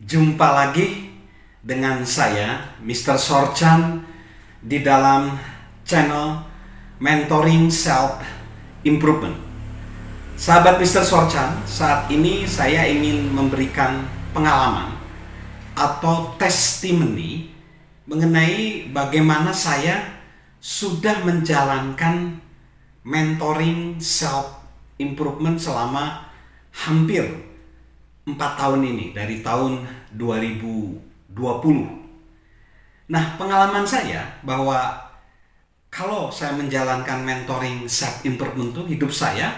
Jumpa lagi dengan saya, Mr. Sorchan, di dalam channel Mentoring Self Improvement. Sahabat Mr. Sorchan, saat ini saya ingin memberikan pengalaman atau testimoni mengenai bagaimana saya sudah menjalankan mentoring self improvement selama hampir 4 tahun ini, dari tahun 2020. Nah, pengalaman saya bahwa kalau saya menjalankan mentoring self improvement itu, hidup saya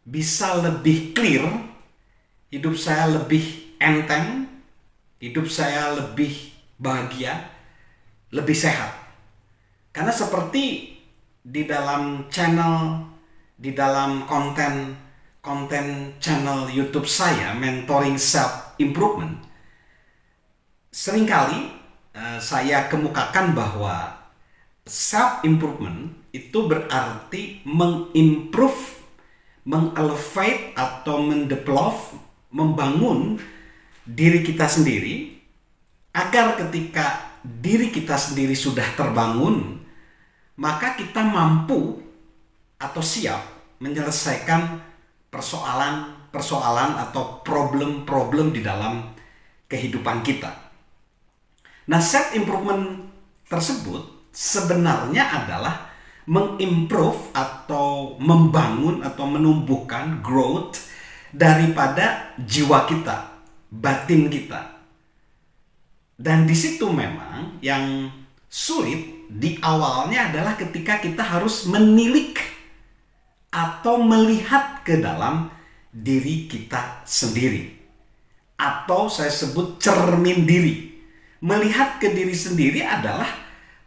bisa lebih clear, hidup saya lebih enteng, hidup saya lebih bahagia, lebih sehat. Karena seperti di dalam channel, di dalam konten channel YouTube saya, Mentoring Self Improvement, seringkali saya kemukakan bahwa self improvement itu berarti mengimprove, mengelevate atau mendevelop, membangun diri kita sendiri agar ketika diri kita sendiri sudah terbangun, maka kita mampu atau siap menyelesaikan persoalan atau problem-problem di dalam kehidupan kita. Nah, self improvement tersebut sebenarnya adalah mengimprove atau membangun atau menumbuhkan growth daripada jiwa kita, batin kita. Dan di situ memang yang sulit di awalnya adalah ketika kita harus menilik atau melihat ke dalam diri kita sendiri, atau saya sebut cermin diri. Melihat ke diri sendiri adalah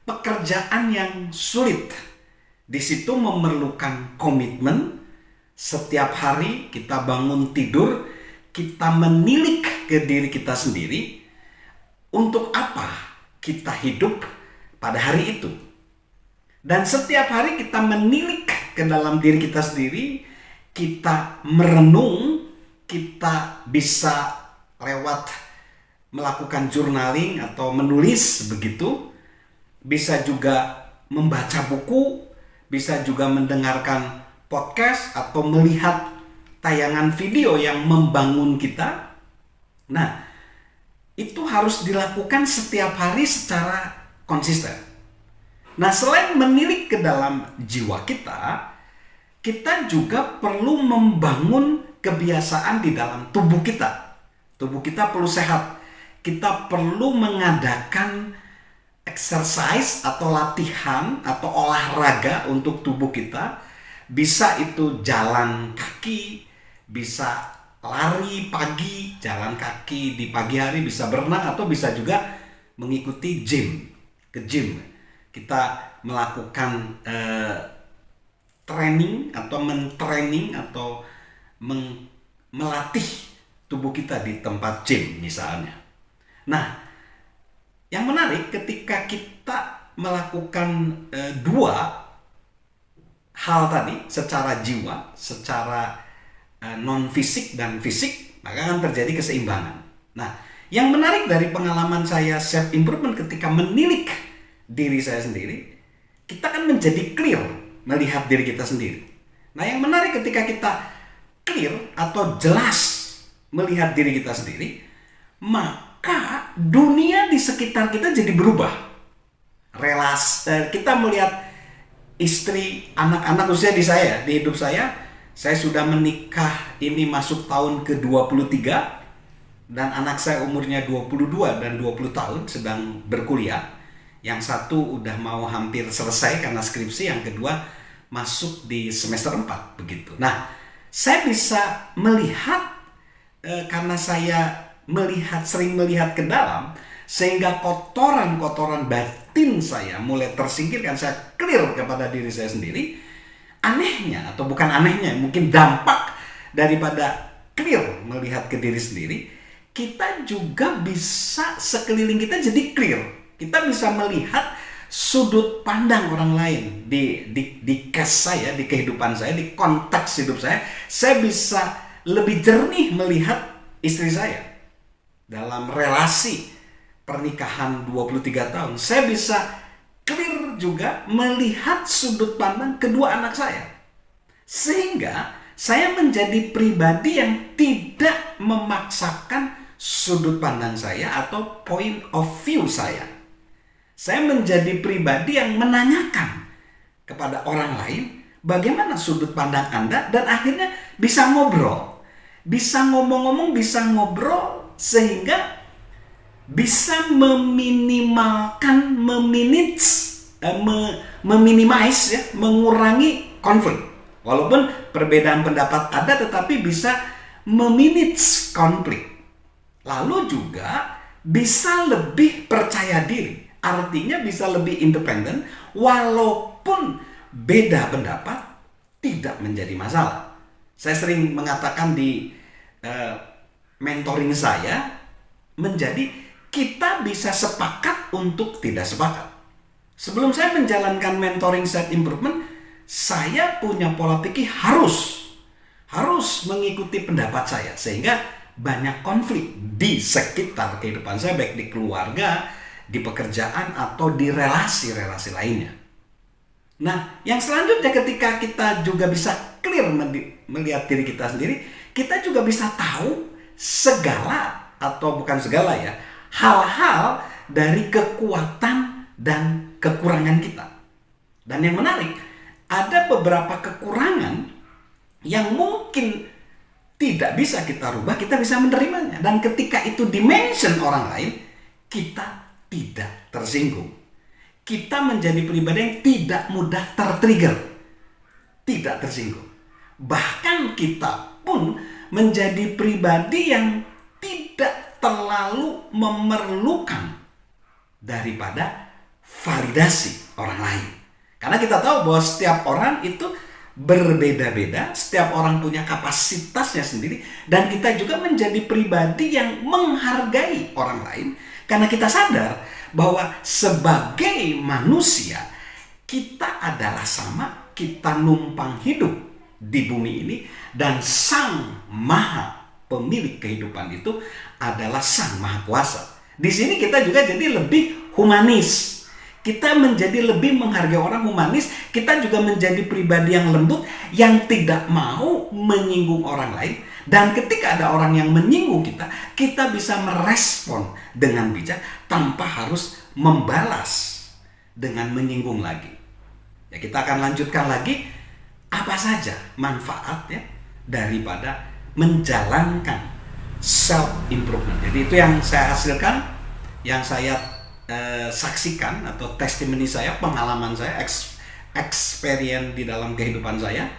pekerjaan yang sulit. Di situ memerlukan komitmen. Setiap hari kita bangun tidur, kita menilik ke diri kita sendiri. Untuk apa kita hidup pada hari itu? Dan setiap hari kita menilik ke dalam diri kita sendiri, kita merenung, kita bisa lewat melakukan journaling atau menulis begitu, bisa juga membaca buku, bisa juga mendengarkan podcast atau melihat tayangan video yang membangun kita. Nah, itu harus dilakukan setiap hari secara konsisten. Nah, selain menilik ke dalam jiwa kita, kita juga perlu membangun kebiasaan di dalam tubuh kita. Tubuh kita perlu sehat. Kita perlu mengadakan exercise atau latihan atau olahraga untuk tubuh kita. Bisa itu jalan kaki, bisa lari pagi, jalan kaki di pagi hari, bisa berenang, atau bisa juga mengikuti ke gym. Kita melakukan training atau mentraining atau melatih tubuh kita di tempat gym misalnya. Nah, yang menarik ketika kita melakukan dua hal tadi secara jiwa, secara non fisik dan fisik, maka akan terjadi keseimbangan. Nah, yang menarik dari pengalaman saya self improvement ketika menilik diri saya sendiri, kita kan menjadi clear melihat diri kita sendiri. Nah, yang menarik ketika kita clear atau jelas melihat diri kita sendiri, maka dunia di sekitar kita jadi berubah. Kita melihat istri, anak-anak, usia di hidup saya sudah menikah, ini masuk tahun ke-23, dan anak saya umurnya 22 dan 20 tahun sedang berkuliah. Yang satu udah mau hampir selesai karena skripsi, yang kedua masuk di semester 4 begitu. Nah, saya bisa melihat karena saya sering melihat ke dalam, sehingga kotoran-kotoran batin saya mulai tersingkirkan. Saya clear kepada diri saya sendiri. Anehnya, atau bukan anehnya, mungkin dampak daripada clear melihat ke diri sendiri, kita juga bisa, sekeliling kita jadi clear. Kita bisa melihat sudut pandang orang lain di case saya, di kehidupan saya, di konteks hidup saya bisa lebih jernih melihat istri saya. dalam relasi pernikahan 23 tahun, saya bisa clear juga melihat sudut pandang kedua anak saya. Sehingga saya menjadi pribadi yang tidak memaksakan sudut pandang saya atau point of view saya. Saya menjadi pribadi yang menanyakan kepada orang lain bagaimana sudut pandang Anda, dan akhirnya bisa ngobrol. Bisa ngomong-ngomong, bisa ngobrol, sehingga bisa meminimalkan, meminimize ya, mengurangi konflik. Walaupun perbedaan pendapat ada, tetapi bisa memanage konflik. Lalu juga bisa lebih percaya diri. Artinya bisa lebih independen, walaupun beda pendapat tidak menjadi masalah. Saya sering mengatakan di mentoring saya, menjadi kita bisa sepakat untuk tidak sepakat. Sebelum saya menjalankan mentoring self improvement, saya punya pola pikir harus mengikuti pendapat saya, sehingga banyak konflik di sekitar kehidupan saya, baik di keluarga, di pekerjaan, atau di relasi-relasi lainnya. Nah, yang selanjutnya ketika kita juga bisa clear melihat diri kita sendiri, kita juga bisa tahu segala, atau bukan segala ya, hal-hal dari kekuatan dan kekurangan kita. Dan yang menarik, ada beberapa kekurangan yang mungkin tidak bisa kita rubah, kita bisa menerimanya. Dan ketika itu dimention orang lain, kita tidak tersinggung. Kita menjadi pribadi yang tidak mudah tertrigger, tidak tersinggung. Bahkan kita pun menjadi pribadi yang tidak terlalu memerlukan daripada validasi orang lain. Karena kita tahu bahwa setiap orang itu berbeda-beda, setiap orang punya kapasitasnya sendiri, dan kita juga menjadi pribadi yang menghargai orang lain karena kita sadar bahwa sebagai manusia kita adalah sama, kita numpang hidup di bumi ini, dan Sang Maha Pemilik kehidupan itu adalah Sang Maha Kuasa. Di sini kita juga jadi lebih humanis. Kita menjadi lebih menghargai orang, humanis. Kita juga menjadi pribadi yang lembut, yang tidak mau menyinggung orang lain. Dan ketika ada orang yang menyinggung kita, kita bisa merespon dengan bijak tanpa harus membalas dengan menyinggung lagi. Ya, kita akan lanjutkan lagi apa saja manfaatnya daripada menjalankan self improvement. Jadi itu yang saya hasilkan, yang saya saksikan, atau testimoni saya, pengalaman saya, experience di dalam kehidupan saya.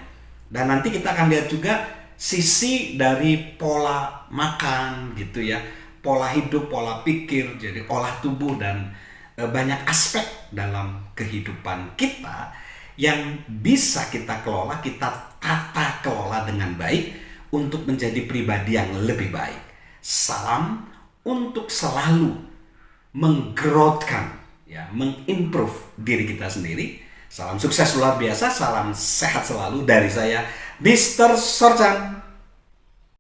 Dan nanti kita akan lihat juga sisi dari pola makan gitu ya, pola hidup, pola pikir, jadi olah tubuh, dan banyak aspek dalam kehidupan kita yang bisa kita kelola, kita tata kelola dengan baik untuk menjadi pribadi yang lebih baik. Salam untuk selalu menggrowthkan, ya, mengimprove diri kita sendiri. Salam sukses luar biasa, salam sehat selalu dari saya, Mr. Sorchan.